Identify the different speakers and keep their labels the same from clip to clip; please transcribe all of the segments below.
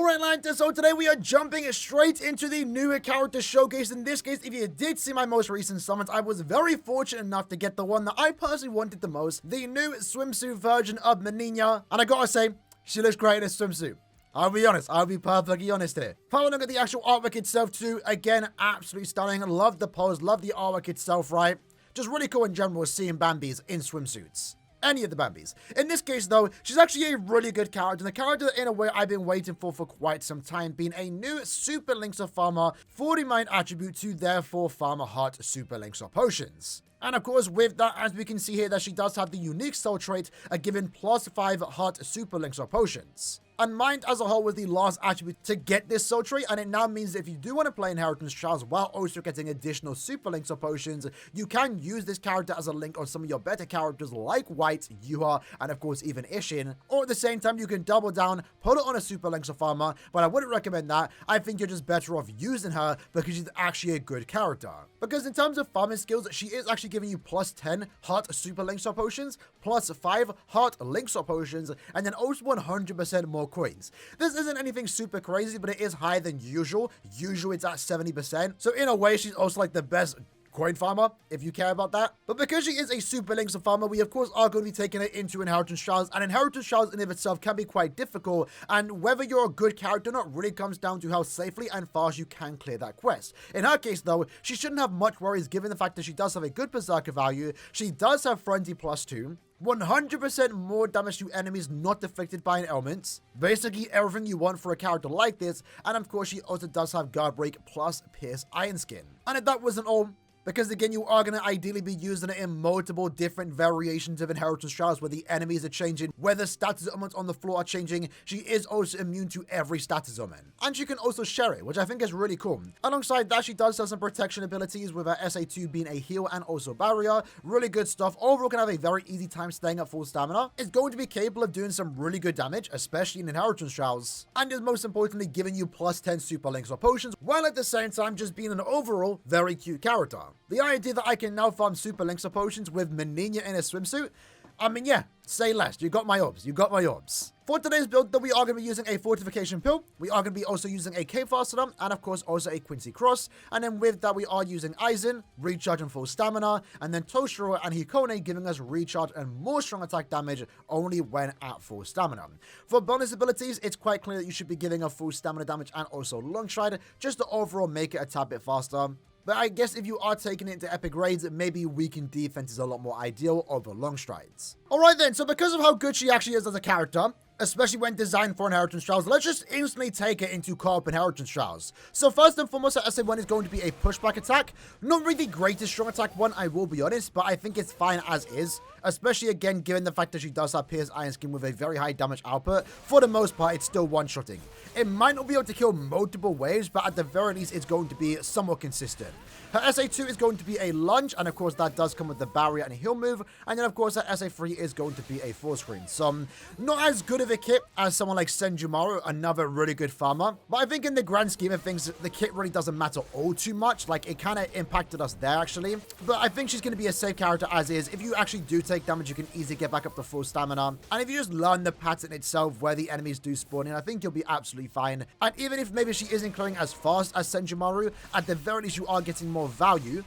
Speaker 1: Alright, Lanta, so today we are jumping straight into the new character showcase. In this case, if you did see my most recent summons, I was very fortunate enough to get the one that I personally wanted the most, the new swimsuit version of Menina. And I gotta say, she looks great in a swimsuit. I'll be honest, I'll be perfectly honest here. Have a look at the actual artwork itself too. Again, absolutely stunning. Love the pose, love the artwork itself, right? Just really cool in general seeing Bambis in swimsuits. Any of the Bambis. In this case, though, she's actually a really good character. And the character that, in a way, I've been waiting for quite some time, being a new Super Elixir Farmer 40-mind attribute to therefore Farmer Heart Super Elixir Potions. And of course, with that, as we can see here, that she does have the unique soul trait, given +5 Heart Super Elixir Potions. And Mind as a whole was the last attribute to get this soul trait, and it now means that if you do want to play Inheritance Trials while also getting additional Super Elixir Potions, you can use this character as a link on some of your better characters like White, Yuha, and of course even Ishin. Or at the same time, you can double down, put it on a Super Elixir Farmer, but I wouldn't recommend that. I think you're just better off using her because she's actually a good character. Because in terms of farming skills, she is actually giving you +10 Heart Super Elixir Potions, +5 Heart Elixir Potions, and then also 100% more coins. This isn't anything super crazy, but it is higher than usual. Usually it's at 70%. So in a way, she's also like the best coin farmer, if you care about that. But because she is a Super Elixir Farmer, we of course are going to be taking it into Inheritance Trials, and Inheritance Trials in of itself can be quite difficult, and whether you're a good character or not really comes down to how safely and fast you can clear that quest. In her case though, she shouldn't have much worries given the fact that she does have a good Berserker value, she does have Frenzy +2, 100% more damage to enemies not affected by an ailment. Basically everything you want for a character like this, and of course she also does have Guard Break plus Pierce Iron Skin. And if that wasn't all, because again, you are going to ideally be using it in multiple different variations of Inheritance Trials where the enemies are changing, where the status elements on the floor are changing. She is also immune to every status element. And she can also share it, which I think is really cool. Alongside that, she does have some protection abilities with her SA2 being a heal and also barrier. Really good stuff. Overall, can have a very easy time staying at full stamina. It's going to be capable of doing some really good damage, especially in Inheritance Trials. And is most importantly giving you +10 Super Elixir Potions, while at the same time just being an overall very cute character. The idea that I can now farm Super Elixir Potions with Menina in a swimsuit, I mean, yeah, say less. You got my orbs. You got my orbs. For today's build, though, we are going to be using a Fortification Pill. We are going to be also using a Cave Fastener, and of course also a Quincy Cross. And then with that, we are using Aizen, Recharge and Full Stamina, and then Toshiro and Hikone giving us Recharge and more strong attack damage only when at full stamina. For bonus abilities, it's quite clear that you should be giving a full stamina damage and also Long Stride, just to overall make it a tad bit faster. But I guess if you are taking it into epic raids, maybe weakened defense is a lot more ideal over long strides. Alright then, so because of how good she actually is as a character, especially when designed for Inheritance Trials, let's just instantly take it into co-op Inheritance Trials. So first and foremost, SA1 is going to be a pushback attack. Not really the greatest strong attack one, I will be honest, but I think it's fine as is. Especially again, given the fact that she does have Pierce Iron Skin with a very high damage output. For the most part, it's still one-shotting. It might not be able to kill multiple waves, but at the very least, it's going to be somewhat consistent. Her SA2 is going to be a lunge, and of course that does come with the barrier and a heal move. And then of course her SA3 is going to be a full screen. So not as good of a kit as someone like Senjumaru, another really good farmer. But I think in the grand scheme of things, the kit really doesn't matter all too much. Like it kind of impacted us there actually. But I think she's going to be a safe character as is. If you actually do take damage, you can easily get back up to full stamina. And if you just learn the pattern itself where the enemies do spawn in, I think you'll be absolutely fine. And even if maybe she isn't clearing as fast as Senjumaru, at the very least you are getting more value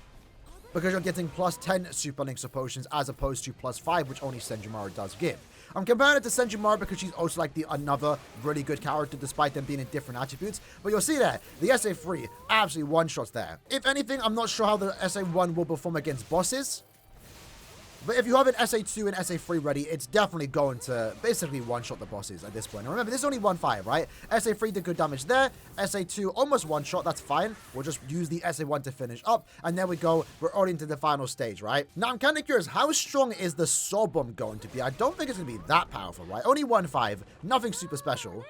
Speaker 1: because you're getting +10 Super Elixir Potions as opposed to +5, which only Senjumaru does give. I'm comparing it to Senjumaru because she's also like another really good character despite them being in different attributes. But you'll see there, the SA3 absolutely one-shots there. If anything, I'm not sure how the SA1 will perform against bosses. But if you have an SA2 and SA3 ready, it's definitely going to basically one-shot the bosses at this point. Now remember, this is only 1-5, right? SA3 did good damage there. SA2 almost one-shot, that's fine. We'll just use the SA1 to finish up. And there we go. We're already into the final stage, right? Now, I'm kind of curious, how strong is the Soul Bomb going to be? I don't think it's going to be that powerful, right? Only 1-5. Nothing super special.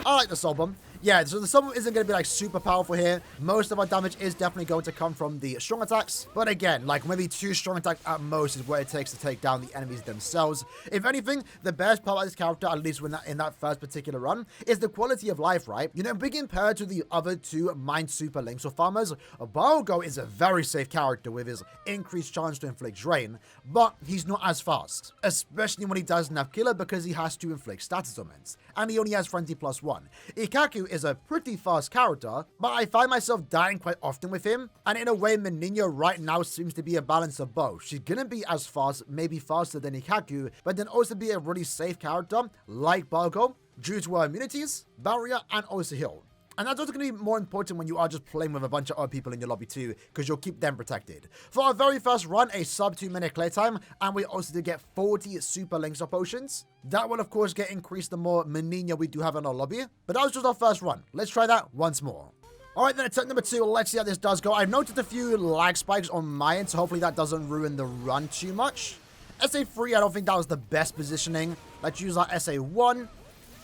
Speaker 1: I like the Soul Bomb. Yeah, so the summon isn't going to be like super powerful here. Most of our damage is definitely going to come from the strong attacks. But again, like maybe 2 strong attacks at most is what it takes to take down the enemies themselves. If anything, the best part about this character, at least in that first particular run, is the quality of life, right? You know, big compared to the other 2 Mind Super Links or farmers, Bargo is a very safe character with his increased chance to inflict drain, but he's not as fast, especially when he doesn't have killer because he has to inflict status augments, and he only has frenzy +1. Ikaku is a pretty fast character, but I find myself dying quite often with him, and in a way, Menina right now seems to be a balance of both. She's gonna be as fast, maybe faster than Ikaku, but then also be a really safe character like Bargo, due to her immunities, barrier, and also heal. And that's also going to be more important when you are just playing with a bunch of other people in your lobby too, because you'll keep them protected. For our very first run, a sub 2 minute clear time, and we also did get 40 super links or potions. That will of course get increased the more Menina we do have in our lobby, but that was just our first run. Let's try that once more. Alright, then attempt number 2, let's see how this does go. I've noticed a few lag spikes on my end, so hopefully that doesn't ruin the run too much. SA3, I don't think that was the best positioning. Let's use our SA1.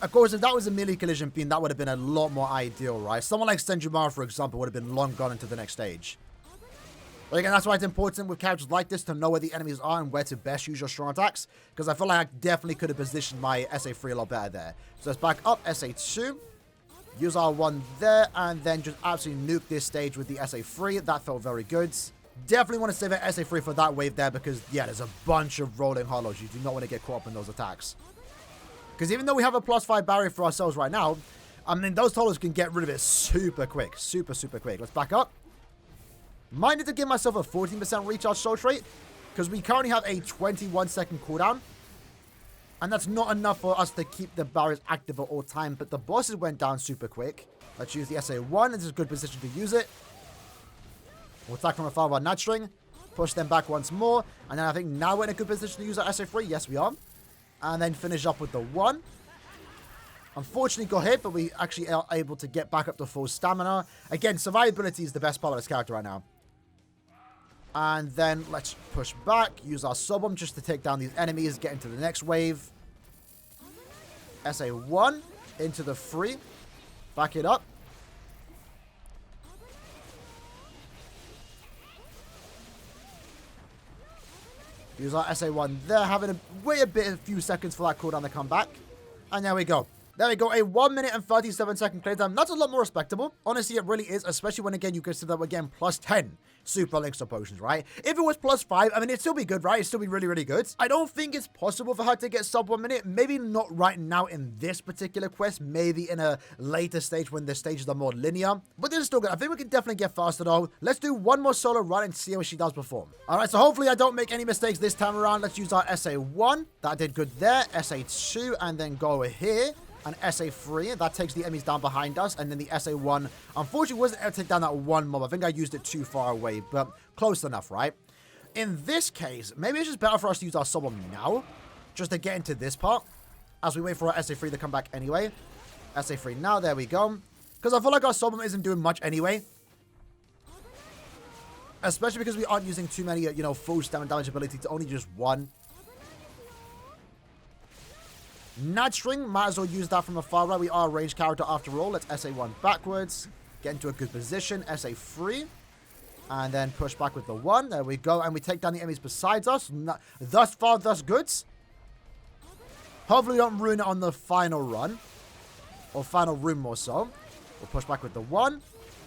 Speaker 1: Of course, if that was a melee collision beam, that would have been a lot more ideal, right? Someone like Senjumara, for example, would have been long gone into the next stage. But again, that's why it's important with characters like this to know where the enemies are and where to best use your strong attacks. Because I feel like I definitely could have positioned my SA3 a lot better there. So let's back up, SA2. Use our 1 there, and then just absolutely nuke this stage with the SA3. That felt very good. Definitely want to save that SA3 for that wave there because, yeah, there's a bunch of rolling hollows. You do not want to get caught up in those attacks. Because even though we have a +5 barrier for ourselves right now, I mean, those hollows can get rid of it super quick. Super quick. Let's back up. Might need to give myself a 14% recharge soul trait, because we currently have a 21-second cooldown. And that's not enough for us to keep the barriers active at all time, but the bosses went down super quick. Let's use the SA1. This is a good position to use it. We'll attack from afar with our nudge string. Push them back once more. And then I think now we're in a good position to use our SA3. Yes, we are. And then finish up with the 1. Unfortunately got hit, but we actually are able to get back up to full stamina. Again, survivability is the best part of this character right now. And then let's push back, use our sub-bomb just to take down these enemies, get into the next wave. SA1 into the 3. Back it up. Use our SA1 there, having to wait a few seconds for that cooldown to come back. And there we go. There we go, a 1 minute and 37 second play time. That's a lot more respectable. Honestly, it really is, especially when, again, you consider that we're getting +10 super links or potions, right? If it was +5, I mean, it'd still be good, right? It'd still be really good. I don't think it's possible for her to get sub 1 minute. Maybe not right now in this particular quest. Maybe in a later stage when the stages are more linear. But this is still good. I think we can definitely get faster, though. Let's do one more solo run and see how she does perform. All right, so hopefully I don't make any mistakes this time around. Let's use our SA1. That did good there. SA2, and then go over here. And SA3, that takes the enemies down behind us. And then the SA1, unfortunately, wasn't able to take down that one mob. I think I used it too far away, but close enough, right? In this case, maybe it's just better for us to use our sub-bomb now, just to get into this part, as we wait for our SA3 to come back anyway. SA3 now, there we go. Because I feel like our sub-bomb isn't doing much anyway. Especially because we aren't using too many, you know, full stamina damage ability to only just 1. Nudge string, might as well use that from afar, right? We are a ranged character after all. Let's SA1 backwards. Get into a good position. SA3. And then push back with the 1. There we go. And we take down the enemies besides us. Thus far, thus good. Hopefully we don't ruin it on the final run. Or final room more so. We'll push back with the 1.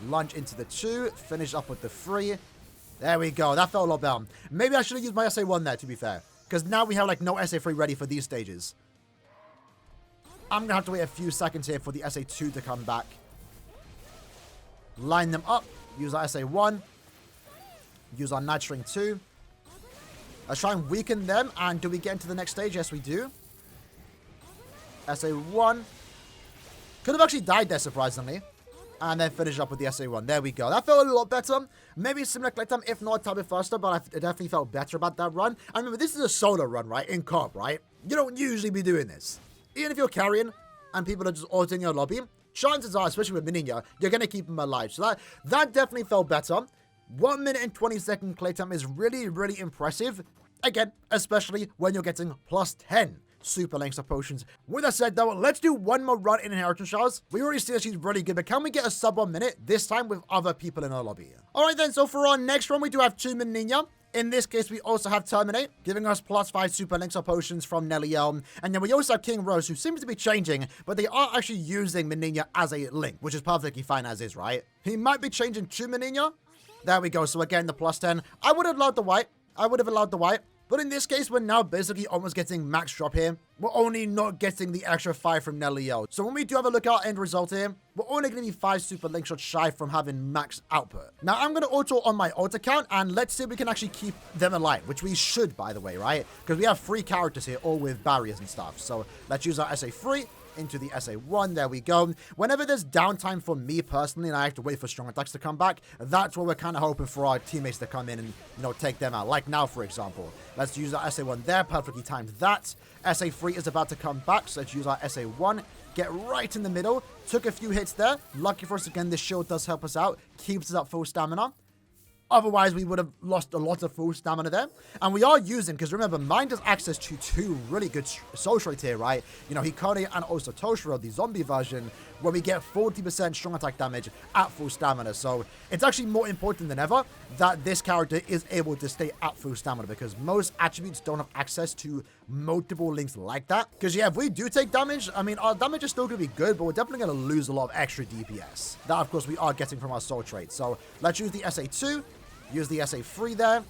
Speaker 1: Lunge into the 2. Finish up with the 3. There we go. That felt a lot better. Maybe I should have used my SA1 there, to be fair. Because now we have, like, no SA3 ready for these stages. I'm going to have to wait a few seconds here for the SA2 to come back. Line them up. Use our SA1. Use our nudge string 2. Let's try and weaken them. And do we get into the next stage? Yes, we do. SA1. Could have actually died there, surprisingly. And then finish up with the SA1. There we go. That felt a lot better. Maybe similar collect time, if not a tad bit faster. But I definitely felt better about that run. I remember, this is a solo run, right? In co-op, right? You don't usually be doing this. Even if you're carrying and people are just auting your lobby, chances are, especially with Menina, you're going to keep them alive. So that definitely felt better. 1 minute and 20 second play time is really impressive. Again, especially when you're getting +10 super links of potions. With that said, though, let's do one more run in Inheritance Shards. We already see that she's really good, but can we get a sub 1 minute, this time with other people in our lobby? Alright then, so for our next run, we do have 2 Menina. In this case, we also have Terminate, giving us +5 super links or potions from Nelliel. And then we also have King Rose, who seems to be changing, but they are actually using Menina as a link, which is perfectly fine as is, right? He might be changing to Menina. There we go. So again, the +10. I would have allowed the white. But in this case, we're now basically almost getting max drop here. We're only not getting the extra 5 from Nelliel. So when we do have a look at our end result here, we're only going to be 5 super link shots shy from having max output. Now, I'm going to auto on my alt account, and let's see if we can actually keep them alive, which we should, by the way, right? Because we have 3 characters here, all with barriers and stuff. So let's use our SA3 into the SA1. There we go. Whenever there's downtime for me personally and I have to wait for strong attacks to come back, that's where we're kind of hoping for our teammates to come in and, you know, take them out. Like now, for example. Let's use our SA1 there. Perfectly timed that. SA3 is about to come back, so let's use our SA1. Get right in the middle. Took a few hits there. Lucky for us again, this shield does help us out. Keeps us up full stamina. Otherwise, we would have lost a lot of full stamina there. And we are using, because remember, Mind has access to 2 really good soul traits here, right? You know, Hikari and also Toshiro, the zombie version, where we get 40% strong attack damage at full stamina. So it's actually more important than ever that this character is able to stay at full stamina, because most attributes don't have access to multiple links like that. Because yeah, if we do take damage, I mean, our damage is still going to be good, but we're definitely going to lose a lot of extra DPS. That, of course, we are getting from our soul traits. So let's use the SA2. Use the SA3 there,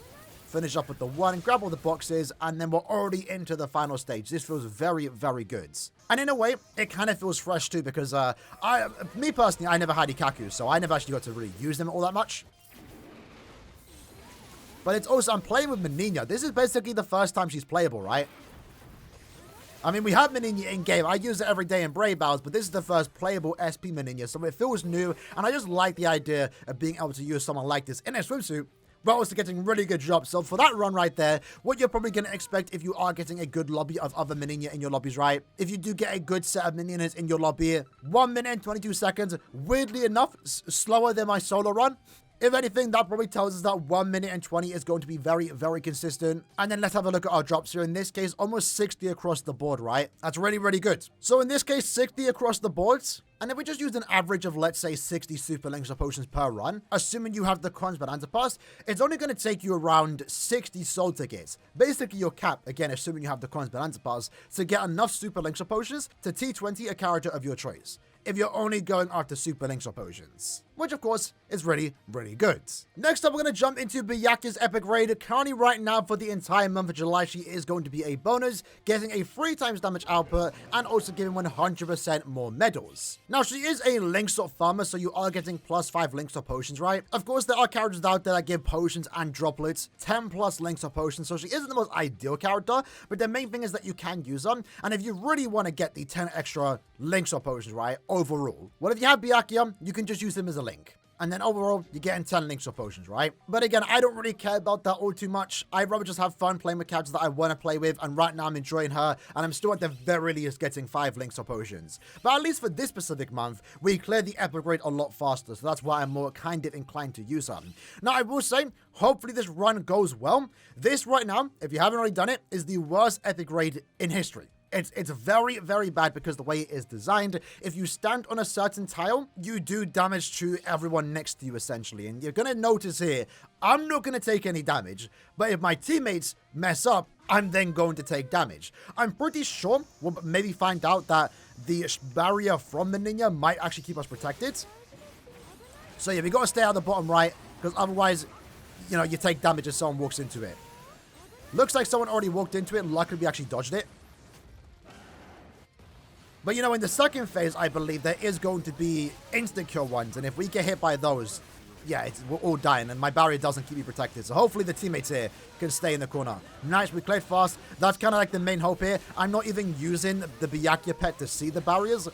Speaker 1: finish up with the 1, grab all the boxes, and then we're already into the final stage. This feels very, very good. And in a way, it kind of feels fresh too, because me personally, I never had Ikaku, so I never actually got to really use them all that much. But it's also, I'm playing with Menina. This is basically the first time she's playable, right? I mean, we have Menina in-game. I use it every day in Brave Battles, but this is the first playable SP Menina, so it feels new, and I just like the idea of being able to use someone like this in a swimsuit, but also getting really good drops. So for that run right there, what you're probably going to expect if you are getting a good lobby of other Menina in your lobbies, right? If you do get a good set of Meninas in your lobby, 1 minute and 22 seconds, weirdly enough, slower than my solo run. If anything, that probably tells us that 1 minute and 20 is going to be very, very consistent. And then let's have a look at our drops here. In this case, almost 60 across the board, right? That's really, really good. So in this case, 60 across the boards. And if we just used an average of, let's say, 60 super links or potions per run, assuming you have the Cons Bonanza Pass, it's only going to take you around 60 soul tickets. Basically, your cap, again, assuming you have the Cons Bonanza Pass, to get enough super links or potions to T20 a character of your choice, if you're only going after super links or potions, which of course is really, really good. Next up, we're going to jump into Byakuya's epic raid. Currently right now for the entire month of July, she is going to be a bonus, getting a 3 times damage output and also giving 100% more medals. Now, she is a link sort farmer, so you are getting +5 links or potions, right? Of course, there are characters out there that give potions and droplets, 10 plus links or potions, so she isn't the most ideal character, but the main thing is that you can use them, and if you really want to get the 10 extra links or potions, right, overall, well, if you have Byakuya, you can just use them as a link. And then overall, you're getting 10 links or potions, right? But again, I don't really care about that all too much. I'd rather just have fun playing with characters that I want to play with. And right now, I'm enjoying her. And I'm still at the very least getting 5 links or potions. But at least for this specific month, we cleared the epic raid a lot faster. So that's why I'm more kind of inclined to use her. Now, I will say, hopefully this run goes well. This right now, if you haven't already done it, is the worst epic raid in history. It's very, very bad because the way it is designed, if you stand on a certain tile, you do damage to everyone next to you, essentially. And you're going to notice here, I'm not going to take any damage, but if my teammates mess up, I'm then going to take damage. I'm pretty sure we'll maybe find out that the barrier from Menina might actually keep us protected. So yeah, we got to stay out of the bottom right, because otherwise, you know, you take damage as someone walks into it. Looks like someone already walked into it. Luckily, we actually dodged it. But, you know, in the second phase, I believe there is going to be instant-kill ones. And if we get hit by those, yeah, we're all dying. And my barrier doesn't keep me protected. So hopefully the teammates here can stay in the corner. Nice, we cleared fast. That's kind of like the main hope here. I'm not even using the Byakuya pet to see the barriers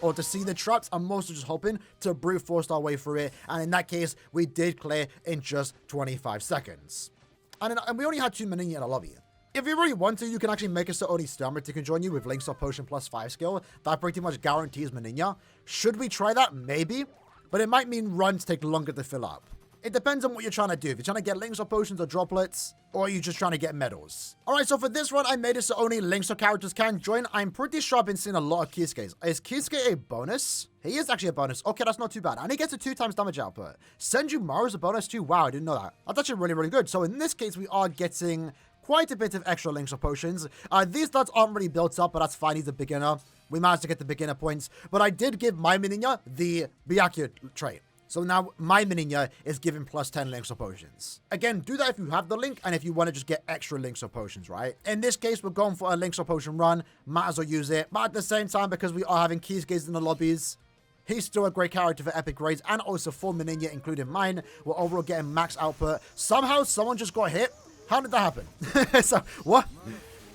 Speaker 1: or to see the traps. I'm mostly just hoping to brute force our way through it. And in that case, we did clear in just 25 seconds. And we only had 2 Menina in our lobby. If you really want to, you can actually make a Saori Stammer to join you with Links or Potion +5 skill. That pretty much guarantees Menina. Should we try that? Maybe. But it might mean runs take longer to fill up. It depends on what you're trying to do. If you're trying to get links or potions or droplets, or are you just trying to get medals? Alright, so for this run, I made it so only links or characters can join. I'm pretty sure I've been seeing a lot of Kisuke's. Is Kisuke a bonus? He is actually a bonus. Okay, that's not too bad. And he gets a 2x damage output. Senjumaru's a bonus too. Wow, I didn't know that. That's actually really, really good. So in this case, we are getting quite a bit of extra links or potions. These stats aren't really built up, but that's fine. He's a beginner. We managed to get the beginner points. But I did give my Mininya the Byakuya trait. So now my Mininya is given plus 10 links or potions. Again, do that if you have the link and if you want to just get extra links or potions, right? In this case, we're going for a links or potion run. Might as well use it. But at the same time, because we are having Kisuke's in the lobbies, he's still a great character for epic grades, and also for Mininya, including mine. We're overall getting max output. Somehow, someone just got hit. How did that happen? So, what?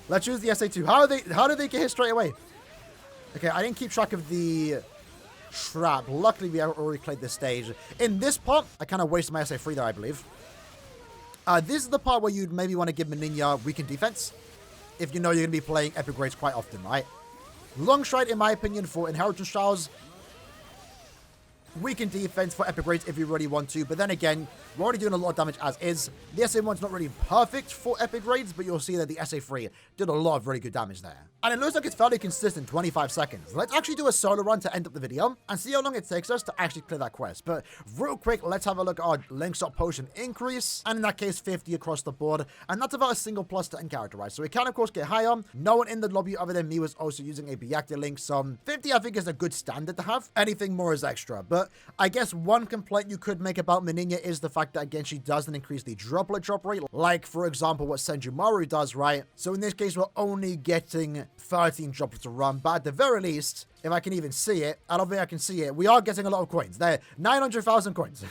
Speaker 1: Let's use the SA2. How did they get hit straight away? Okay, I didn't keep track of the trap. Luckily, we already played this stage. In this part, I kind of wasted my SA3 there, I believe. This is the part where you'd maybe want to give Mininya weakened defense, if you know you're going to be playing epic grades quite often, right? Long stride, in my opinion, for inheritance trials. Weakened defense for epic grades if you really want to, but then again, we're already doing a lot of damage as is. The SA1's not really perfect for epic grades, but you'll see that the SA3 did a lot of really good damage there. And it looks like it's fairly consistent, 25 seconds. Let's actually do a solo run to end up the video and see how long it takes us to actually clear that quest. But real quick, let's have a look at our links up potion increase, and in that case, 50 across the board, and that's about a single plus 10 character, right? So we can, of course, get higher. No one in the lobby other than me was also using a Byakuya link, so 50, I think, is a good standard to have. Anything more is extra, but I guess one complaint you could make about Mininya is the fact that, again, she doesn't increase the droplet drop rate, like, for example, what Senjumaru does, right? So in this case, we're only getting 13 droplets to run, but at the very least, if I can even see it, I don't think I can see it, we are getting a lot of coins. There, 900,000 coins.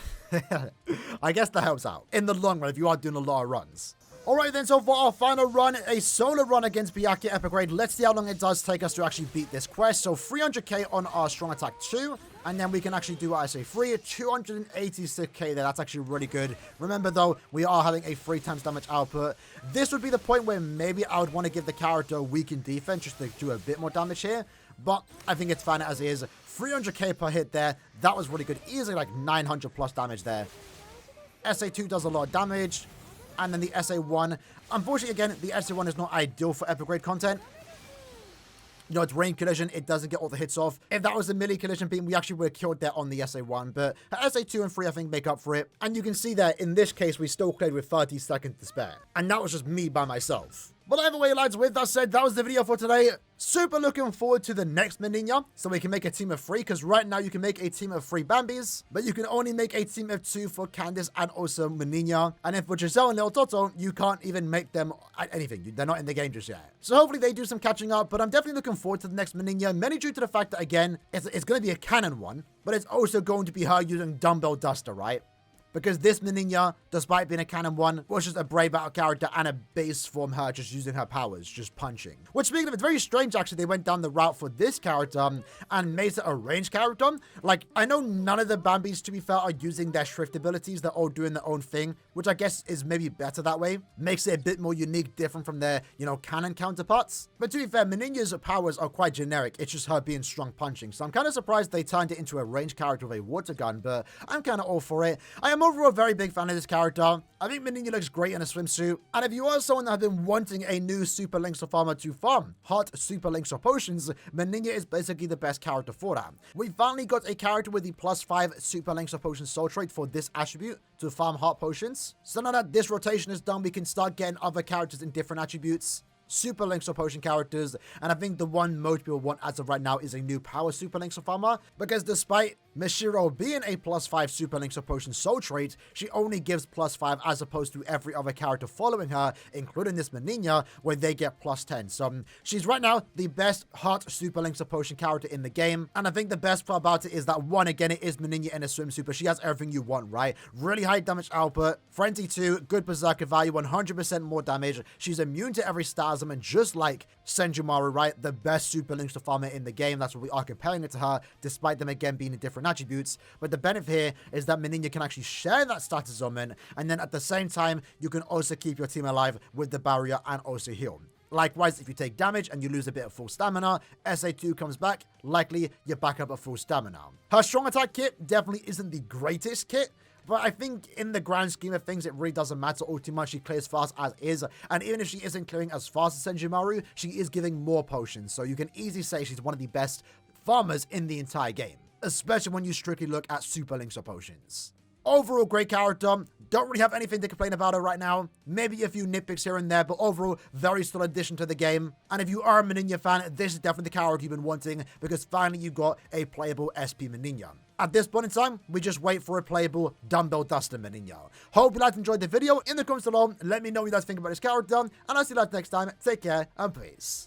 Speaker 1: I guess that helps out in the long run if you are doing a lot of runs. Alright then, so for our final run, a solo run against Byakuya epic grade, let's see how long it does take us to actually beat this quest. So 300k on our strong attack 2, and then we can actually do what I say, 286k there. That's actually really good. Remember though, we are having a 3x damage output. This would be the point where maybe I would want to give the character a weakened defense just to do a bit more damage here, but I think it's fine as is. 300k per hit there. That was really good. Easily like 900 plus damage there. SA2 does a lot of damage. And then the SA1, unfortunately, again, the SA1 is not ideal for epic grade content. You know, it's range collision, it doesn't get all the hits off. If that was the melee collision beam, we actually would have killed that on the SA1, but SA2 and 3, I think, make up for it. And you can see that in this case, we still cleared with 30 seconds to spare. And that was just me by myself. But either way, lads, with that said, that was the video for today. Super looking forward to the next Mininya, so we can make a team of 3, because right now you can make a team of 3 Bambis, but you can only make a team of 2 for Candice and also Mininya. And then for Giselle and Little Toto, you can't even make them anything. They're not in the game just yet. So hopefully they do some catching up, but I'm definitely looking forward to the next Mininya, mainly due to the fact that, again, it's going to be a canon one, but it's also going to be her using Dumbbell Duster, right? Because this Mininya, despite being a canon one, was just a brave battle character and a base form her just using her powers, just punching. Which, speaking of, it's very strange actually they went down the route for this character and made it a ranged character. Like, I know none of the Bambis, to be fair, are using their Shrift abilities. They're all doing their own thing, which I guess is maybe better that way. Makes it a bit more unique, different from their, you know, canon counterparts. But to be fair, Mininya's powers are quite generic. It's just her being strong punching. So I'm kind of surprised they turned it into a ranged character with a water gun, but I'm kind of all for it. I am overall a very big fan of this character. I think Mininya looks great in a swimsuit. And if you are someone that has been wanting a new Super Links of Farmer to farm hot Super Links of Potions, Mininya is basically the best character for that. We finally got a character with the +5 Super Links of Potions soul trait for this attribute to farm hot potions. So now that this rotation is done, we can start getting other characters in different attributes. Super Links of Potion characters, and I think the one most people want as of right now is a new power Super Links of Farmer, because despite Mishiro being a +5 Super Links of Potion soul trait, she only gives +5 as opposed to every other character following her, including this Mininya, where they get +10. So she's right now the best hot Super Links of Potion character in the game, and I think the best part about it is that, one, again, it is Mininya in a swimsuit, but she has everything you want, right? Really high damage output, Frenzy 2, good berserker value, 100% more damage, she's immune to every status, and just like Senjumaru, right? The best Super Links of Farmer in the game. That's what we are comparing it to her, despite them again being in different attributes. But the benefit here is that Mininya can actually share that status element, and then at the same time, you can also keep your team alive with the barrier and also heal. Likewise, if you take damage and you lose a bit of full stamina, SA2 comes back, likely you're back up at full stamina. Her strong attack kit definitely isn't the greatest kit. but I think in the grand scheme of things, it really doesn't matter all too much. She clears fast as is, and even if she isn't clearing as fast as Senjumaru, she is giving more potions, so you can easily say she's one of the best farmers in the entire game, especially when you strictly look at super elixir potions. Overall, great character. Don't really have anything to complain about her right now. Maybe a few nitpicks here and there, but overall, very solid addition to the game. And if you are a Menina fan, this is definitely the character you've been wanting, because finally you got a playable SP Menina. At this point in time, we just wait for a playable Dumbbell Duster Menina. Hope you guys enjoyed the video. In the comments below, let me know what you guys think about this character, and I'll see you guys next time. Take care, and peace.